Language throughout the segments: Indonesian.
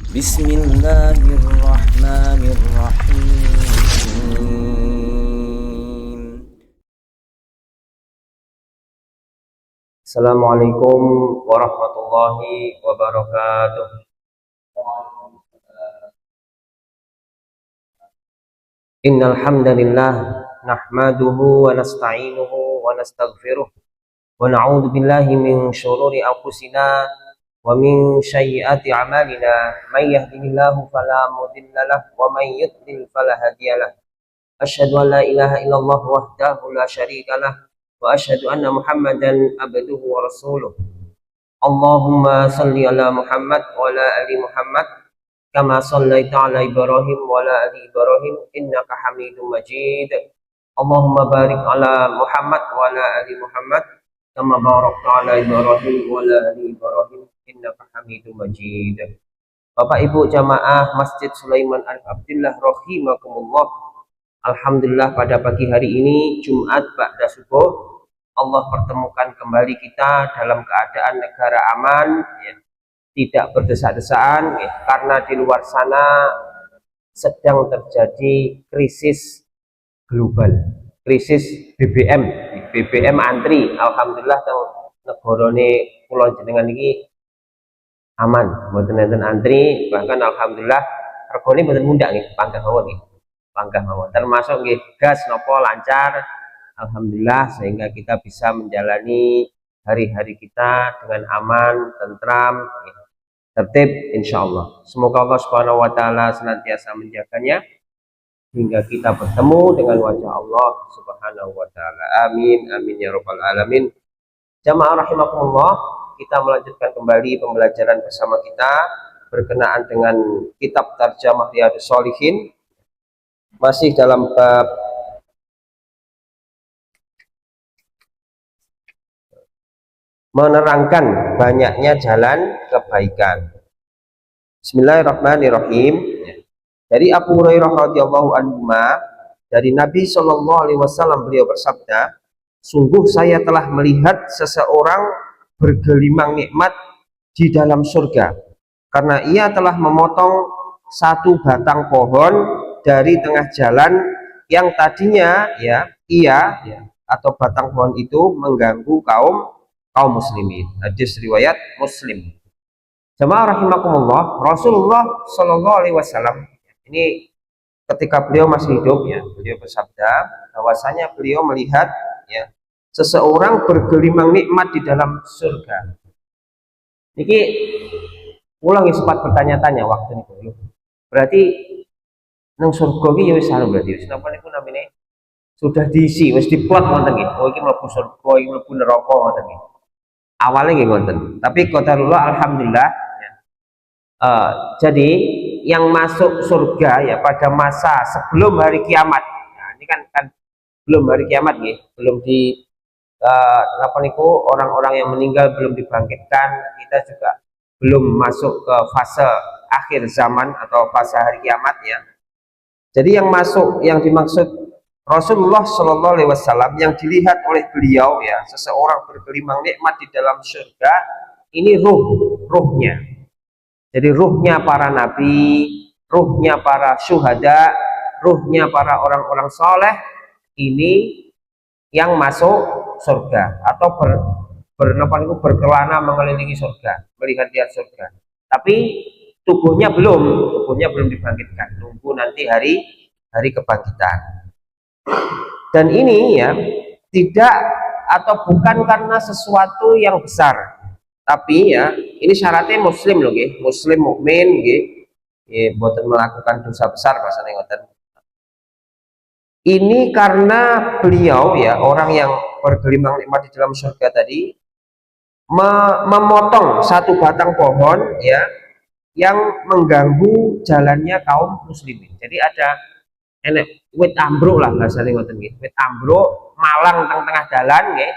Bismillahirrahmanirrahim. Assalamualaikum warahmatullahi wabarakatuh. Innal hamdalillah nahmaduhu wa nasta'inuhu wa nastaghfiruh wa na'udzu billahi min shururi anfusina wa min sayyiati a'malina. May yahdihillahu fala mudilla lahu wa may yudlil fala hadiyalah. Asyhadu an la ilaha illallah wahdahu la syarikalah wa asyhadu anna Muhammadan abduhu wa rasuluh. Allahumma salli ala Muhammad wa ala ali Muhammad kama shallaita ala Ibrahim wa ala ali Ibrahim innaka Hamidum Majid. Allahumma barik ala Muhammad wa ala ali Muhammad kama barakta ala Ibrahim wa ala ali Ibrahim innaka Hamidum Majid. Bapak Ibu jamaah Masjid Sulaiman Al-Abdillah rahimakumullah. Alhamdulillah pada pagi hari ini Jumat ba'da subuh Allah pertemukan kembali kita dalam keadaan negara aman ya, tidak berdesak-desaan ya, karena di luar sana sedang terjadi krisis global, krisis BBM antri. Alhamdulillah negarane kula jenengan iki aman, mboten enten antri, bahkan alhamdulillah regane mboten mundhak nggih, pangkah mawon nggih. Pangkah mawon. Termasuk nggih gas napa lancar. Alhamdulillah sehingga kita bisa menjalani hari-hari kita dengan aman, tentram, tertib insyaallah. Semoga Allah Subhanahu wa taala senantiasa menjaganya hingga kita bertemu dengan wajah Allah Subhanahu wa taala. Amin amin ya rabbal alamin. Jamaah rahimakumullah, kita melanjutkan kembali pembelajaran bersama kita berkenaan dengan kitab Tarjamah Riyadhus Shalihin, masih dalam bab menerangkan banyaknya jalan kebaikan. Bismillahirrahmanirrahim. Dari Abu Hurairah radhiyallahu anhu, dari Nabi Shallallahu alaihi wasallam, beliau bersabda, sungguh saya telah melihat seseorang bergelimang nikmat di dalam surga karena ia telah memotong satu batang pohon dari tengah jalan yang tadinya atau batang pohon itu mengganggu kaum muslimin. Hadis riwayat Muslim. Jamaah rahimakumullah, Rasulullah Shallallahu alaihi wasallam ini ketika beliau masih hidup ya, beliau bersabda bahwasanya beliau melihat ya seseorang bergelimang nikmat di dalam surga. Niki ulang sempat bertanya-tanya waktu niku. Berarti nang surga iki ya wis berarti wis napa niku namine sudah diisi, wis diplot ngoten nggih. Oh iki mlebu surga, iki mlebu neraka ngoten nggih. Awalnya nggih ngoten. Tapi qadarullah alhamdulillah ya. Jadi yang masuk surga ya pada masa sebelum hari kiamat. Nah, ini kan belum hari kiamat nggih, belum di orang-orang yang meninggal belum dibangkitkan, kita juga belum masuk ke fase akhir zaman atau fase hari kiamat ya. Jadi yang dimaksud Rasulullah Shallallahu alaihi wasallam yang dilihat oleh beliau ya, seseorang bergelimang nikmat di dalam surga, ini ruhnya. Jadi ruhnya para nabi, ruhnya para syuhada, ruhnya para orang-orang soleh, ini yang masuk surga atau berkelana mengelilingi surga, melihat-lihat surga. Tapi tubuhnya belum dibangkitkan, nunggu nanti hari kebangkitan. Dan ini ya tidak atau bukan karena sesuatu yang besar, tapi ya ini syaratnya muslim loh nggih, muslim mukmin nggih, boten melakukan dosa besar bahasane ngoten. Ini karena beliau ya, orang yang bergelimang nikmat di dalam surga tadi memotong satu batang pohon ya yang mengganggu jalannya kaum muslimin. Jadi ada wit ambruk lah bahasane ngoten nggih. Wit ambruk malang tengah jalan nggih.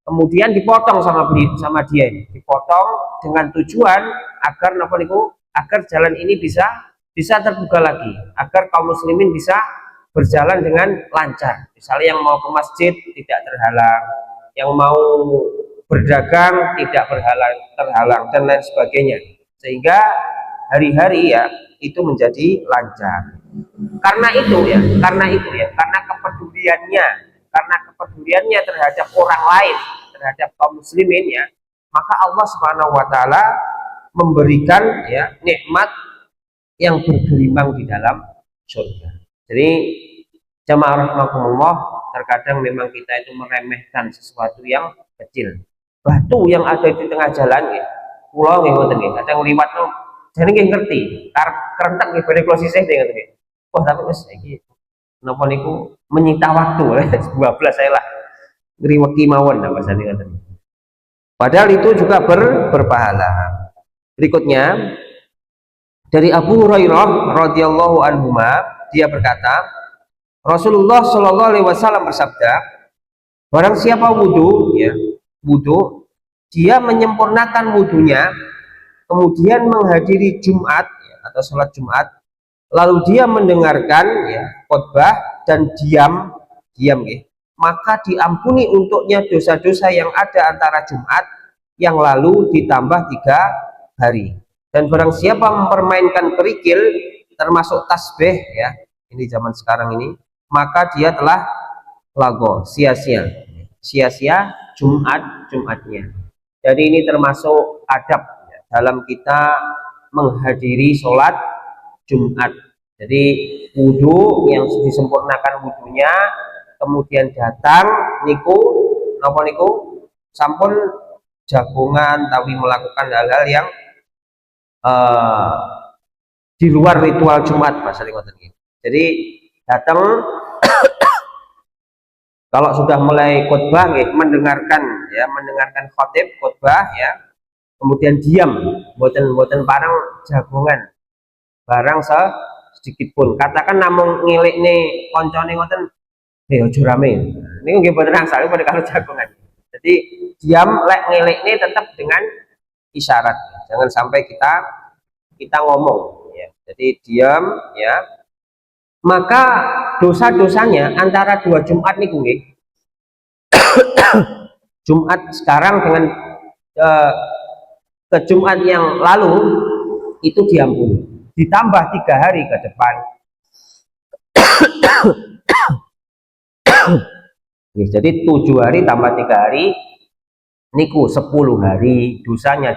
Kemudian dipotong sama dia ini. Dipotong dengan tujuan agar agar jalan ini bisa terbuka lagi, agar kaum muslimin bisa berjalan dengan lancar. Misalnya yang mau ke masjid tidak terhalang, yang mau berdagang tidak terhalang dan lain sebagainya. Sehingga hari-hari ya itu menjadi lancar. Karena kepeduliannya terhadap orang lain, terhadap kaum muslimin ya, maka Allah Subhanahu wa taala memberikan ya nikmat yang bergelimang di dalam surga. Jadi jamaah rahimakumullah, terkadang memang kita itu meremehkan sesuatu yang kecil. Batu yang ada di tengah jalan ya, pulau nggih ngoten nggih, kadang liwat no jane nggih ngerti, arep kerentek nggih badhe kula sisih ngoten nggih. Wah, tapi wis iki napa niku menyita waktu 12 saya lah ngriweki mawon apa sane ngoten. Padahal itu juga berpahala. Berikutnya dari Abu Hurairah radhiyallahu anhu, dia berkata, Rasulullah Shallallahu alaihi wasallam bersabda, barang siapa wudu ya, dia menyempurnakan wudunya, kemudian menghadiri Jumat ya, atau sholat Jumat, lalu dia mendengarkan ya khotbah dan diam ya, maka diampuni untuknya dosa-dosa yang ada antara Jumat yang lalu ditambah 3 hari. Dan barang siapa mempermainkan kerikil termasuk tasbih ya, ini zaman sekarang ini, maka dia telah lago, sia-sia Jumatnya. Jadi ini termasuk adab ya, dalam kita menghadiri sholat Jumat. Jadi wudhu yang disempurnakan wudhunya, kemudian datang niku napa niku sampun jagungan tapi melakukan hal-hal yang di luar ritual Jumat Mas. Jadi datang kalau sudah mulai khotbah mendengarkan khotbah ya, kemudian diam, boten barang jagungan barang sedikit pun, katakan namung ngelikne koncone ngoten aja rame niku nggih boten angsal pada kalau jagungan. Jadi diam lek ngelikne tetap dengan isyarat, jangan sampai kita ngomong ya. Jadi diam ya, maka dosa-dosanya antara 2 Jumat niku nggih Jumat sekarang dengan ke Jumat yang lalu itu diampuni, ditambah 3 hari ke depan. Jadi 7 hari tambah 3 hari niku 10 hari dosanya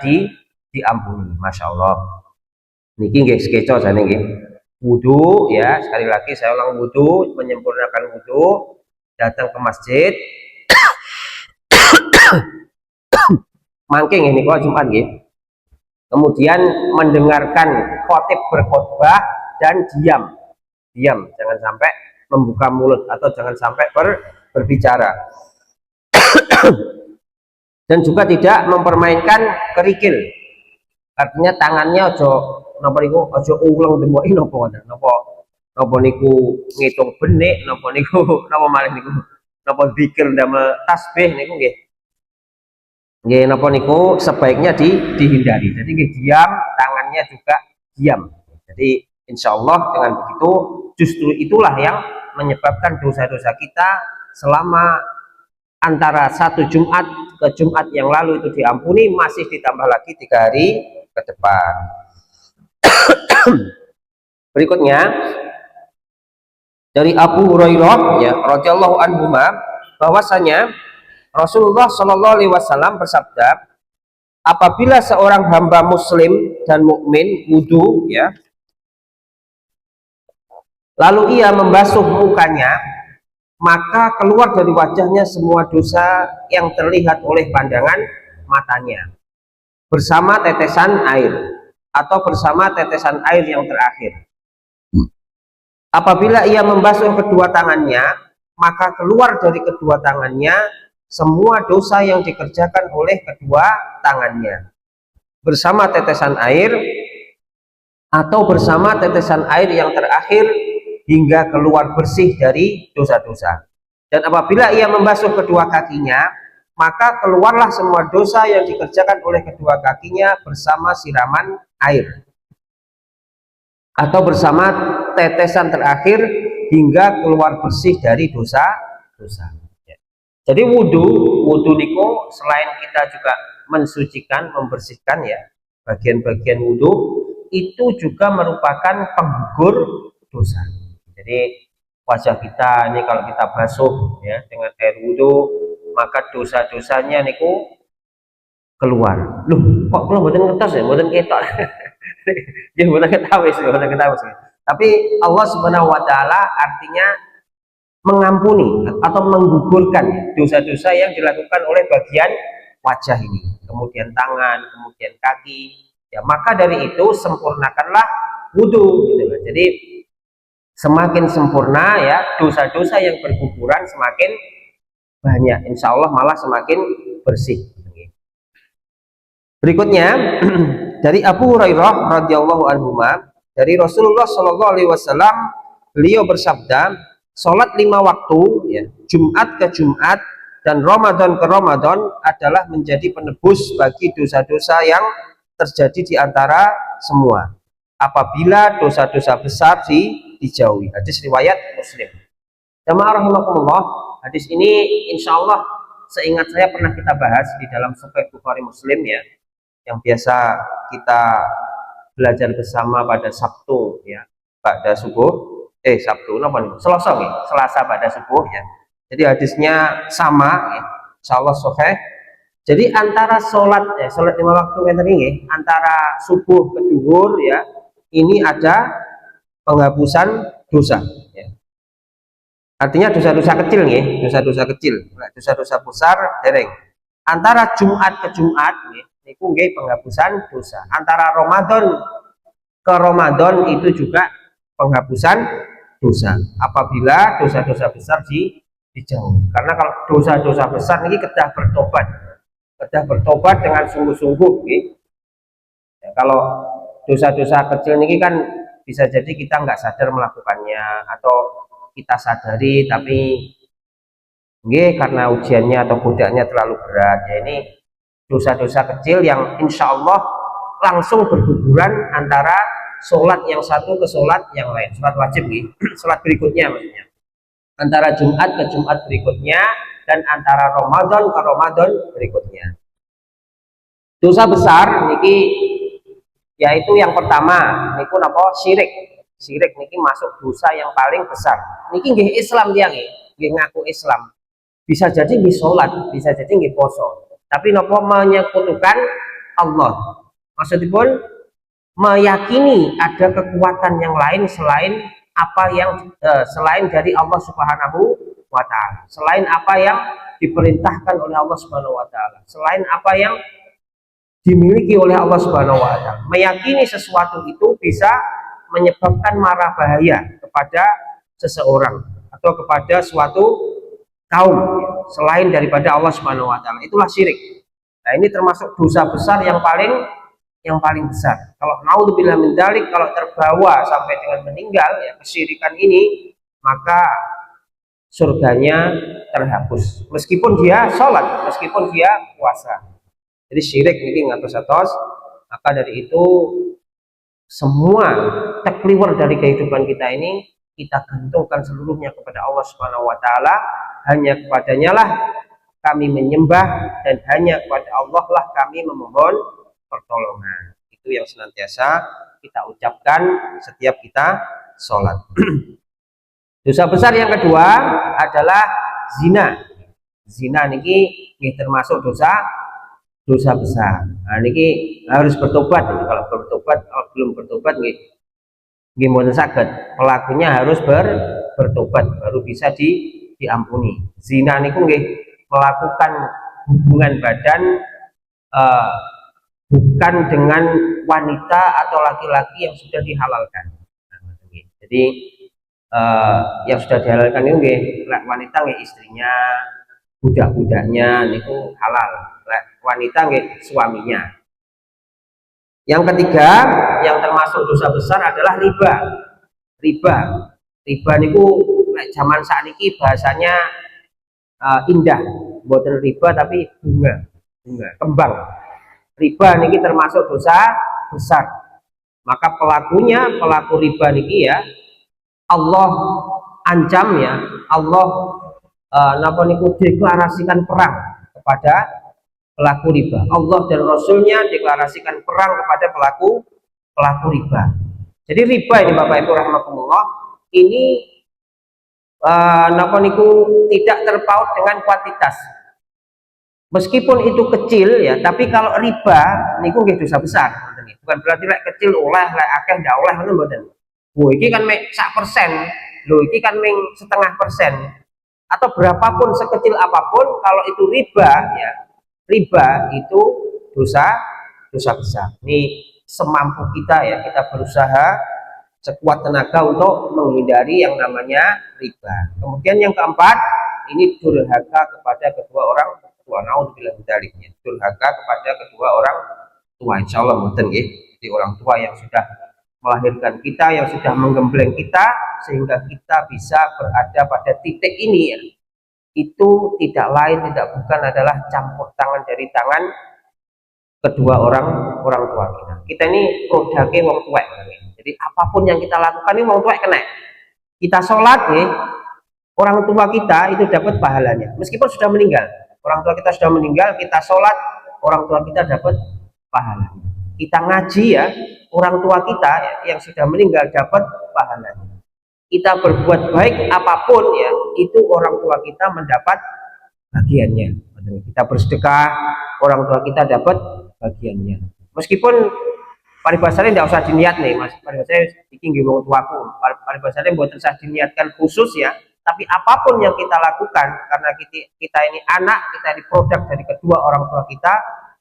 diampuni. Masya Allah. Niki nggih skeco jane nggih. Wudu ya, sekali lagi saya ulang, wudu, menyempurnakan wudu, datang ke masjid, mangking ini kalau Jumat nggih. Kemudian mendengarkan khotib berkhotbah dan diam, jangan sampai membuka mulut atau jangan sampai berbicara. Dan juga tidak mempermainkan kerikil, artinya tangannya ojo napa niku ojo ulang demboki napa niku ngitung benik, napa niku napa malih niku napa zikir damel tasbih niku nggih napa niku sebaiknya dihindari. Jadi nggih diam, tangannya juga diam. Jadi insya Allah dengan begitu justru itulah yang menyebabkan dosa-dosa kita selama antara 1 Jumat ke Jumat yang lalu itu diampuni, masih ditambah lagi 3 hari ke depan. Berikutnya dari Abu Hurairah ya radhiyallahu anhu, bahwasanya Rasulullah Shallallahu alaihi wasallam bersabda, apabila seorang hamba muslim dan mukmin wudu ya, lalu ia membasuh mukanya, maka keluar dari wajahnya semua dosa yang terlihat oleh pandangan matanya bersama tetesan air atau bersama tetesan air yang terakhir. Apabila ia membasuh kedua tangannya, maka keluar dari kedua tangannya semua dosa yang dikerjakan oleh kedua tangannya bersama tetesan air atau bersama tetesan air yang terakhir hingga keluar bersih dari dosa-dosa. Dan apabila ia membasuh kedua kakinya, maka keluarlah semua dosa yang dikerjakan oleh kedua kakinya bersama siraman air atau bersama tetesan terakhir hingga keluar bersih dari dosa-dosa. Jadi wudu selain kita juga mensucikan, membersihkan ya bagian-bagian wudu, itu juga merupakan penggugur dosa. Jadi wajah kita ini kalau kita basuh ya dengan air wudhu, maka dosa-dosanya niku keluar. Loh, kok belum mboten ngertos ya, mboten ketok. Ya mboten ketawis, mboten ketawis. Tapi Allah Subhanahu wa taala artinya mengampuni atau menggugurkan dosa-dosa yang dilakukan oleh bagian wajah ini, kemudian tangan, kemudian kaki. Ya, maka dari itu sempurnakanlah wudhu gitu loh. Jadi semakin sempurna ya dosa-dosa yang berguguran semakin banyak, insya Allah malah semakin bersih. Berikutnya dari Abu Hurairah radhiyallahu anhu, dari Rasulullah Shallallahu alaihi wasallam, beliau bersabda, sholat 5 waktu ya, Jumat ke Jumat dan Ramadan ke Ramadan adalah menjadi penebus bagi dosa-dosa yang terjadi di antara semua apabila dosa-dosa besar dijauhi. Hadis riwayat Muslim. Jamaah rahimakumullah, hadis ini insya Allah seingat saya pernah kita bahas di dalam Sahih Bukhari Muslim ya, yang biasa kita belajar bersama pada Sabtu ya, pada subuh. Sabtu apa nih? Selasa nih, Selasa pada subuh ya. Jadi hadisnya sama ya, insya Allah sahih. Jadi antara sholat 5 waktu ini, antara subuh ke duhur ya, ini ada penghapusan dosa ya. Artinya dosa-dosa kecil nih, dosa-dosa kecil. Dosa-dosa besar dereng. Antara Jumat ke Jumat nih, itu nggih penghapusan dosa. Antara Ramadan ke Ramadan itu juga penghapusan dosa. Apabila dosa-dosa besar dijauhi. Karena kalau dosa-dosa besar ini kedah bertobat dengan sungguh-sungguh. Ya, kalau dosa-dosa kecil ini kan bisa jadi kita nggak sadar melakukannya, atau kita sadari tapi karena ujiannya atau godanya terlalu berat. Ya, ini dosa-dosa kecil yang insya Allah langsung berguguran antara sholat yang satu ke sholat yang lain, sholat wajib sholat berikutnya maksudnya, antara Jumat ke Jumat berikutnya dan antara Ramadan ke Ramadan berikutnya. Dosa besar niki yaitu yang pertama niku napa? Syirik niki masuk dosa yang paling besar. Niki nggih Islam dia nggih ngaku Islam. Bisa jadi nggih salat, bisa jadi nggih poso. Tapi napa menyekutukan Allah. Maksudipun meyakini ada kekuatan yang lain selain selain dari Allah Subhanahu wa taala. Selain apa yang diperintahkan oleh Allah Subhanahu wa taala. Selain apa yang dimiliki oleh Allah Subhanahu wa taala. Meyakini sesuatu itu bisa menyebabkan mara bahaya kepada seseorang atau kepada suatu kaum selain daripada Allah Subhanahu wa taala. Itulah syirik. Nah, ini termasuk dosa besar yang paling besar. Kalau naudzubillah min dzalik, kalau terbawa sampai dengan meninggal ya kesyirikan ini, maka surganya terhapus. Meskipun dia sholat, meskipun dia puasa. Jadi syirik ini ngatos-atos, maka dari itu semua tekliwer dari kehidupan kita ini kita gantungkan seluruhnya kepada Allah Subhanahu wa taala. Hanya kepadanya lah kami menyembah dan hanya kepada Allah lah kami memohon pertolongan. Itu yang senantiasa kita ucapkan setiap kita sholat. Dosa besar yang kedua adalah zina. Zina niki termasuk dosa besar. Nah, niki harus bertobat. Kalau belum bertobat gimana sakit? Pelakunya harus bertobat baru bisa diampuni. Zina niku melakukan hubungan badan bukan dengan wanita atau laki-laki yang sudah dihalalkan. Jadi yang sudah dihalalkan itu wanita istrinya, budak-budaknya niku halal. Wanita suaminya. Yang ketiga yang termasuk dosa besar adalah riba. Riba niku zaman saat ini bahasanya indah, bukan riba tapi bunga kembang. Riba niki termasuk dosa besar. Maka pelaku riba niki ya Allah ancam ya, Allah napa niku deklarasikan perang kepada pelaku riba. Allah dan Rasulnya deklarasikan perang kepada pelaku pelaku riba. Jadi riba ini Bapak Ibu rahimakumullah, ini napa niku tidak terpaut dengan kuantitas. Meskipun itu kecil ya, tapi kalau riba niku nggih dosa besar. Bukan berarti lek kecil oleh, lek akeh ndak oleh ngono mboten. Wah, iki kan mek 1%, lho iki kan mek 0,5%. Atau berapapun sekecil apapun, kalau itu riba ya, riba itu dosa besar. Ini semampu kita ya, kita berusaha sekuat tenaga untuk menghindari yang namanya riba. Kemudian yang keempat, ini durhaka kepada kedua orang tua. Naudzubillah min dzalik. Durhaka kepada kedua orang tua. Insyaallah mboten nggih. Jadi orang tua yang sudah melahirkan kita, yang sudah menggembleng kita sehingga kita bisa berada pada titik ini ya. Itu tidak lain tidak bukan adalah campur tangan dari tangan kedua orang tua kita. Kita ini produknya wong tua. Jadi apapun yang kita lakukan ini wong tua kena. Kita sholat nih, orang tua kita itu dapat pahalanya. Meskipun sudah meninggal, orang tua kita sudah meninggal, kita sholat, orang tua kita dapat pahalanya. Kita ngaji ya, orang tua kita yang sudah meninggal dapat pahalanya. Kita berbuat baik apapun ya, itu orang tua kita mendapat bagiannya. Kita bersedekah, orang tua kita dapat bagiannya. Meskipun paribasane tidak usah diniat nih, Mas. Paribasane iki nggih wong tuaku. Paribasane mboten usah diniatkan khusus ya, tapi apapun yang kita lakukan karena kita ini anak, kita ini produk dari kedua orang tua kita,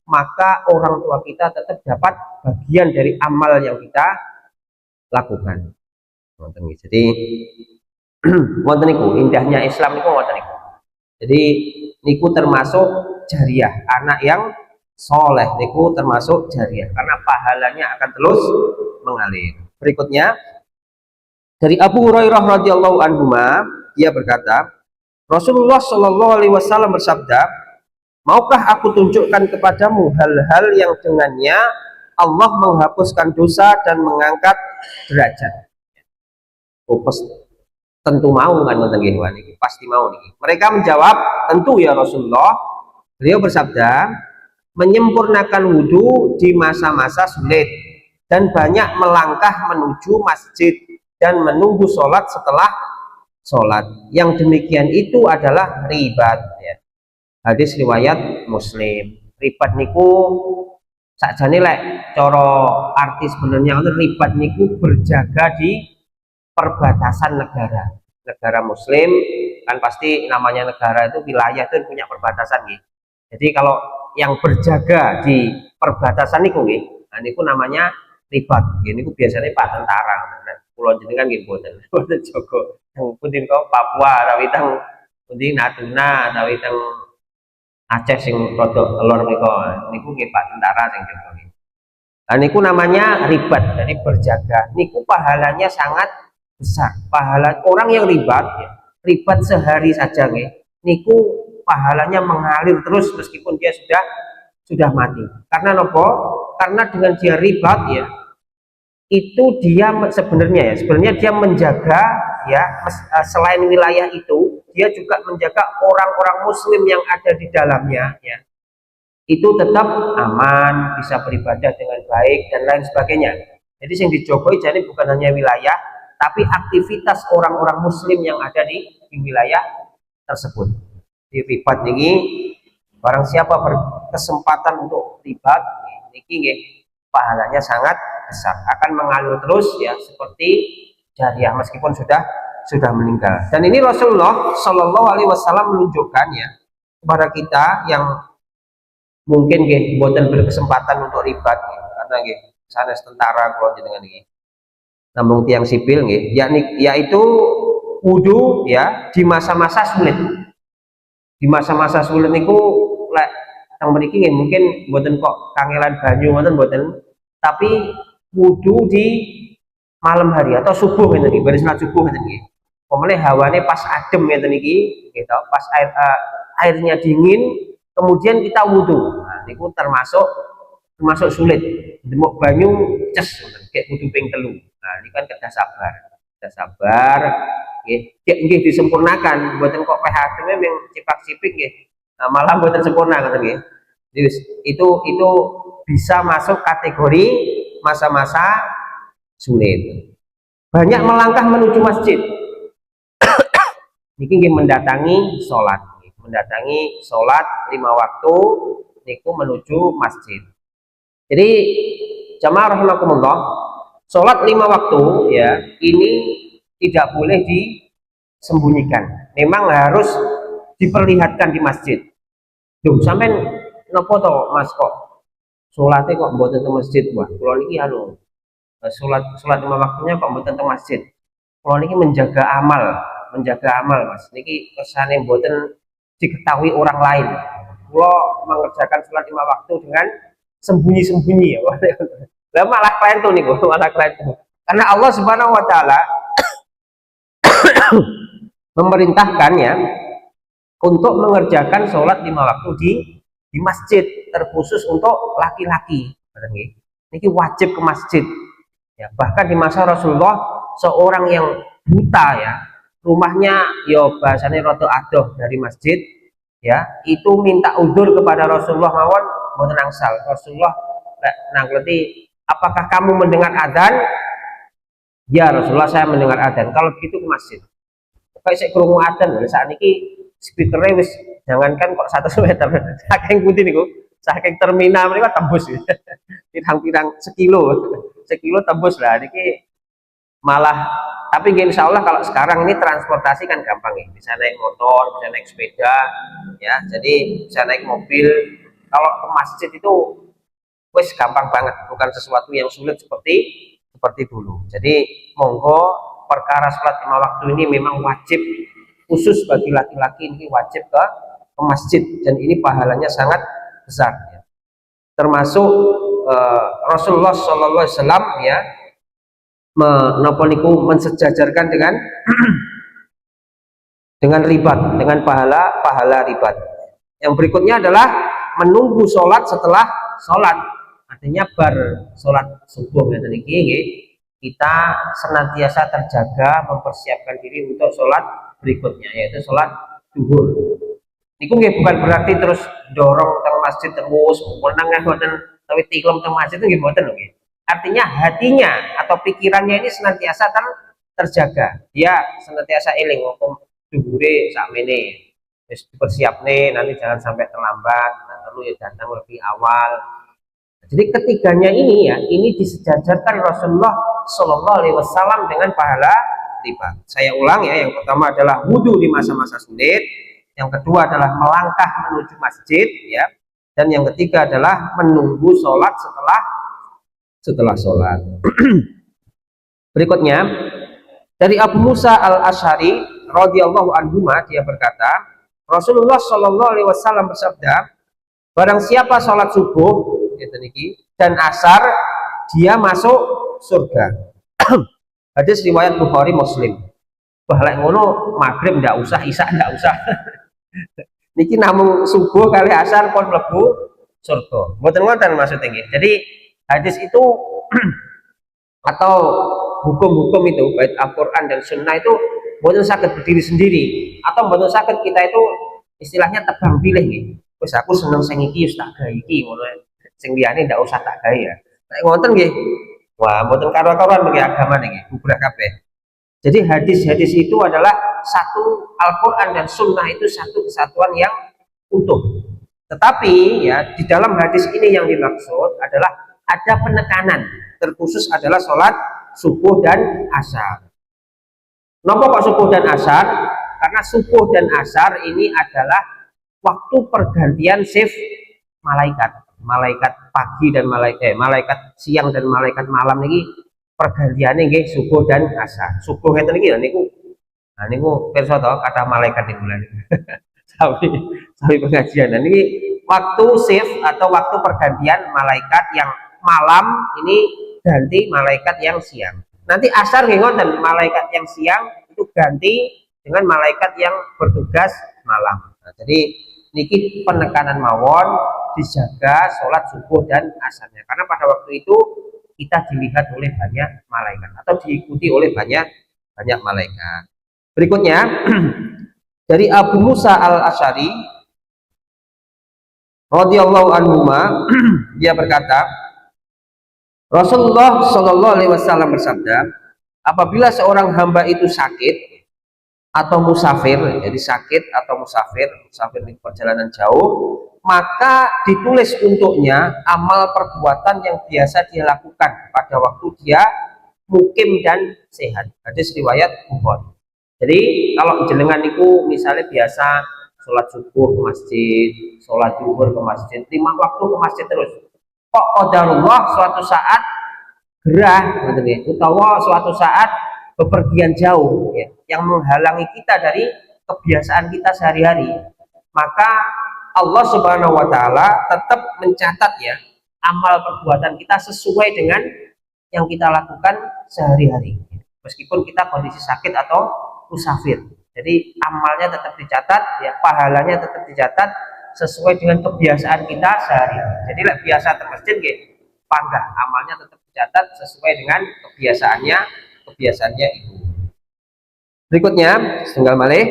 maka orang tua kita tetap dapat bagian dari amal yang kita lakukan. Jadi wonten niku indahnya Islam niku wonten niku. Jadi niku termasuk jariah, anak yang soleh niku termasuk jariah karena pahalanya akan terus mengalir. Berikutnya dari Abu Hurairah radhiyallahu anhu, dia berkata, Rasulullah Shallallahu alaihi wasallam bersabda, maukah aku tunjukkan kepadamu hal-hal yang dengannya Allah menghapuskan dosa dan mengangkat derajat? Oh, tentu mau kan ini pasti mau nih. Mereka menjawab, tentu ya Rasulullah. Beliau bersabda, menyempurnakan wudhu di masa-masa sulit dan banyak melangkah menuju masjid dan menunggu sholat setelah sholat. Yang demikian itu adalah ribat ya. Hadis riwayat Muslim. Ribat niku sakjane lek cara artis sebenarnya ribat niku berjaga di perbatasan negara Muslim, kan pasti namanya negara itu wilayah itu punya perbatasan nih. Jadi kalau yang berjaga di perbatasan niku nggih, nah niku namanya ribat. Niku biasanya Pak tentara. Nah, pulau jenengan nggih boten Joko. Pundi kok Papua utawi teng pundi Natuna utawi teng Aceh sing rada lor niku nggih Pak tentara sing jaga. Nah niku namanya ribat, jadi berjaga. Niku pahalanya sangat besar. Pahala orang yang ribat sehari saja nih, niku pahalanya mengalir terus meskipun dia sudah mati. Karena nopo? Karena dengan dia ribat ya, itu dia sebenarnya dia menjaga ya, selain wilayah itu dia juga menjaga orang-orang Muslim yang ada di dalamnya ya, itu tetap aman, bisa beribadah dengan baik dan lain sebagainya. Jadi yang dijogoi jadi bukan hanya wilayah, tapi aktivitas orang-orang Muslim yang ada di wilayah tersebut. Di ribat ini, barang siapa berkesempatan untuk ribat, ini pahalanya sangat besar, akan mengalir terus ya seperti jariah meskipun sudah meninggal. Dan ini Rasulullah Shallallahu alaihi wasallam menunjukkan ya kepada kita yang mungkin buatan berkesempatan untuk ribat karena sanes tentara kalau dengan ini namun tiang sipil yaitu wudhu ya di masa-masa sulit. Di masa-masa sulit niku lek yang memiliki mungkin buatan kok kangelan banyu buatan, tapi wudhu di malam hari atau subuh ini baris subuh ini kemudian hawanya pas adem ini gitu, pas airnya dingin kemudian kita wudhu. Nah, itu termasuk sulit. Demok banyu ces kayak wudhu ping telu. Nah, ini kan kita sabar, nggih disempurnakan. Mboten kok PHD memang cipak-cipik nggih. Nah, malah mboten sempurna ngoten nggih. Itu bisa masuk kategori masa-masa sulit. Banyak melangkah menuju masjid. Niki nggih mendatangi sholat 5 waktu niku menuju masjid. Jadi jamaah rahimakumullah, sholat 5 waktu ya ini tidak boleh disembunyikan. Memang harus diperlihatkan di masjid. Duh, sampai nopo to Mas kok sholatnya kok mboten teng masjid? Wah, kula niki sholat 5 waktunya kok mboten teng masjid. Kula niki menjaga amal Mas. Niki kersane mboten diketahui orang lain. Kula mengerjakan sholat 5 waktu dengan sembunyi-sembunyi ya. Lah malah kalian tuh niku, malah kalian tuh. Karena Allah Subhanahu wa taala memerintahkan ya untuk mengerjakan sholat 5 waktu di masjid, terkhusus untuk laki-laki. Ini wajib ke masjid. Ya, bahkan di masa Rasulullah seorang yang buta ya, rumahnya yo bahasanya roto adoh dari masjid ya, itu minta udzur kepada Rasulullah mawon mboten angsal. Rasulullah nangleti, apakah kamu mendengar adzan? Ya Rasulullah, saya mendengar adzan. Kalau begitu ke masjid. Kayak saya krungu adzan, saat ini speakernya wis jangankan kok 1 meter, saking putih niku, saking terminal mereka tembus ya. Pirang-pirang sekilo tembus lah niki. Malah tapi insya Allah kalau sekarang ini transportasi kan gampang ya, bisa naik motor, bisa naik sepeda ya, jadi bisa naik mobil. Kalau ke masjid itu wis gampang banget, bukan sesuatu yang sulit seperti dulu. Jadi monggo, perkara sholat 5 waktu ini memang wajib, khusus bagi laki-laki ini wajib ke masjid, dan ini pahalanya sangat besar ya. Termasuk Rasulullah SAW ya mensejajarkan dengan ribat, dengan pahala ribat. Yang berikutnya adalah menunggu sholat setelah sholat, artinya bar sholat subuh kita senantiasa terjaga mempersiapkan diri untuk sholat berikutnya, yaitu sholat zuhur. Niku bukan berarti terus dorong ke masjid terus menang tapi tiklem ke masjid itu mboten lho. Artinya hatinya atau pikirannya ini senantiasa terjaga. Dia senantiasa eling hukum dhuwure sakmene. Wis dipersiapne, nanti jangan sampai terlambat, perlu ya datang lebih awal. Jadi ketiganya ini ya, ini disejajarkan Rasulullah Shallallahu Alaihi Wasallam dengan pahala riba. Saya ulang ya, yang pertama adalah wudhu di masa-masa sulit, yang kedua adalah melangkah menuju masjid ya, dan yang ketiga adalah menunggu sholat setelah sholat. Berikutnya dari Abu Musa al-Asy'ari radhiyallahu anhu, dia berkata, Rasulullah Shallallahu Alaihi Wasallam bersabda, barang siapa sholat subuh dan asar, dia masuk surga. Hadis riwayat Bukhari Muslim. Bahwa ngono maghrib ndak usah, isya ndak usah. Niki namung subuh kali asar pun mlebu surga. Mboten ngoten maksudnya nggih. Jadi hadis itu atau hukum-hukum itu baik Al-Qur'an dan Sunnah itu mboten saged berdiri sendiri, atau mboten saged kita itu istilahnya tebang pilih nggih. Wis aku seneng sing iki wis tak gawe iki ngono. Sing liyane ndak usah tak gawe ya. Nek ngoten nggih, wah mboten karo-karoan bagi agama niki, bubrah kabeh. Jadi hadis-hadis itu adalah satu, Al-Quran dan Sunnah itu satu kesatuan yang utuh. Tetapi ya di dalam hadis ini yang dimaksud adalah ada penekanan, terkhusus adalah sholat subuh dan asar. Kenapa kok subuh dan asar? Karena subuh dan asar ini adalah waktu pergantian shift malaikat pagi dan malaikat siang dan malaikat malam ini pergantiannya nggih subuh dan asar. Subuh ngeten iki lho niku. Nah niku pirsa to kata malaikat niku lho. Sawi pengajian. Nah niki waktu shift atau waktu pergantian malaikat yang malam ini ganti malaikat yang siang. Nanti asar nggih ngoten, malaikat yang siang itu ganti dengan malaikat yang bertugas malam. Nah, jadi niki penekanan mawon dijaga sholat subuh dan asarnya, karena pada waktu itu kita dilihat oleh banyak malaikat atau diikuti oleh banyak malaikat. Berikutnya dari Abu Musa al-Asy'ari radhiyallahu anhu, dia berkata, Rasulullah Shallallahu Alaihi Wasallam bersabda, apabila seorang hamba itu sakit atau musafir, jadi sakit atau musafir di perjalanan jauh, maka ditulis untuknya amal perbuatan yang biasa dia lakukan pada waktu dia mukim dan sehat. Hadis riwayat Bukhari. Jadi kalau jenengan itu misalnya biasa sholat subuh ke masjid, sholat zuhur ke masjid, 5 waktu ke masjid terus. Kok qadarullah suatu saat gerah, utawa suatu saat bepergian jauh, ya, yang menghalangi kita dari kebiasaan kita sehari-hari, maka Allah Subhanahu wa taala tetap mencatat ya amal perbuatan kita sesuai dengan yang kita lakukan sehari-hari. Meskipun kita kondisi sakit atau musafir. Jadi amalnya tetap dicatat, ya pahalanya tetap dicatat sesuai dengan kebiasaan kita sehari-hari. Jadi biasa ke masjid gitu, panggah amalnya tetap dicatat sesuai dengan kebiasaannya itu. Berikutnya, setunggal malih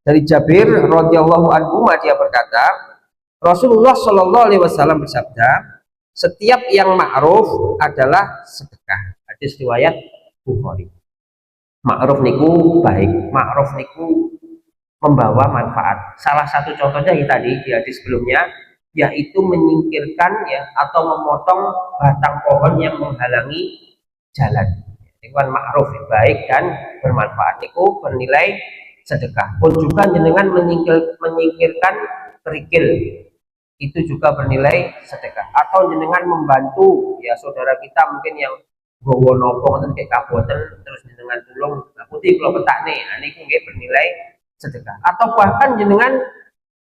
dari Jabir radhiyallahu anhu dia berkata, Rasulullah Shallallahu Alaihi Wasallam bersabda, setiap yang ma'ruf adalah sedekah. Hadis riwayat Bukhari. Ma'ruf niku baik, ma'ruf niku membawa manfaat. Salah satu contohnya yang tadi di hadis sebelumnya, yaitu menyingkirkan ya atau memotong batang pohon yang menghalangi jalan. Itu kan ma'ruf, baik dan bermanfaat. Itu bernilai sedekah. Pun juga dengan menyingkirkan kerikil, itu juga bernilai sedekah. Atau dengan membantu ya saudara kita mungkin yang gowo nopo ngoten kayak kaboten terus jenengan tulung putih kalau petane, nah niku nggih bernilai sedekah. Atau bahkan jenengan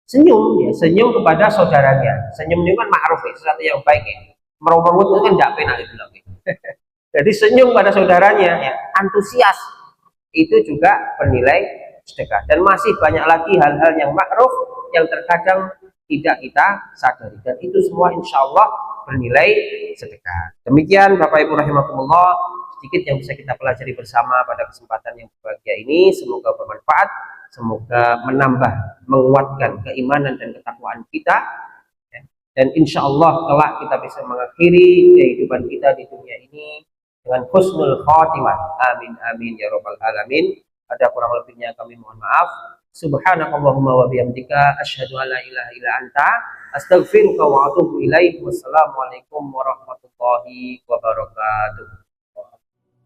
senyum ya, senyum kepada saudaranya. Senyum itu kan ma'ruf ya, sesuatu yang baik ya. Meromongut itu kan tidak penak itu lagi. Jadi senyum pada saudaranya ya, antusias itu juga bernilai sedekah. Dan masih banyak lagi hal-hal yang ma'ruf yang terkadang tidak kita sadari, dan itu semua insya Allah bernilai sedekah. Demikian Bapak Ibu rahimakumullah, sedikit yang bisa kita pelajari bersama pada kesempatan yang berbahagia ini. Semoga bermanfaat, semoga menambah, menguatkan keimanan dan ketakwaan kita, dan insya Allah kelak kita bisa mengakhiri kehidupan kita di dunia ini dengan husnul khatimah. Amin amin ya robbal alamin. Ada kurang lebihnya kami mohon maaf. Subhanakallahumma wa bihamdika asyhadu an la ilaha illa anta astaghfiruka wa atubu ilaik. Wassalamualaikum warahmatullahi wabarakatuh.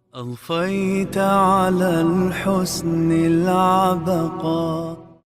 أضفيت على الحسن العبقى